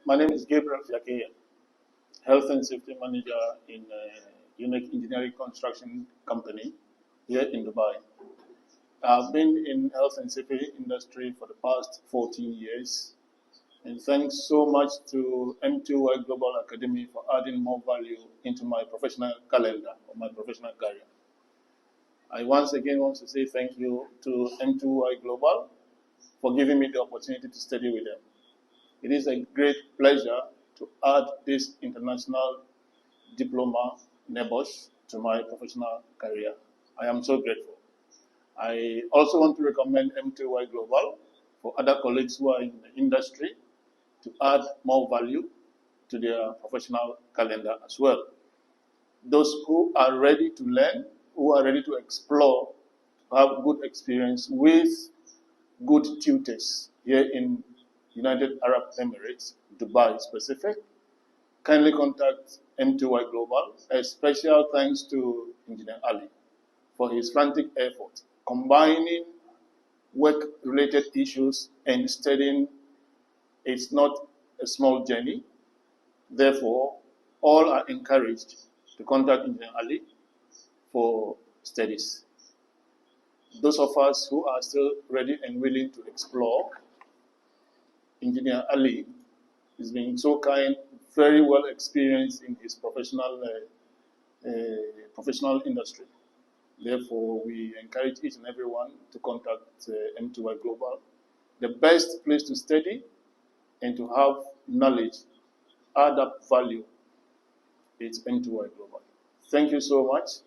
My name is Gabriel Fiakeye, Health and Safety Manager in a unique engineering construction company here in Dubai. I've been in health and safety industry for the past 14 years, and thanks so much to M2Y Global Academy for adding more value into my professional calendar or my professional career. I once again want to say thank you to M2Y Global for giving me the opportunity to study with them. It is a great pleasure to add this international diploma, NEBOSH, to my professional career. I am so grateful. I also want to recommend M2Y Global for other colleagues who are in the industry to add more value to their professional calendar as well. Those who are ready to learn, who are ready to explore, have good experience with good tutors here in United Arab Emirates, Dubai specific, kindly contact M2Y Global. A special thanks to Engineer Ali for his frantic effort, combining work-related issues and studying. It's not a small journey. Therefore, all are encouraged to contact Engineer Ali for studies. Those of us who are still ready and willing to explore, Engineer Ali is being so kind, very well experienced in his professional industry. Therefore, we encourage each and everyone to contact M2Y Global. The best place to study and to have knowledge, add up value, is M2Y Global. Thank you so much.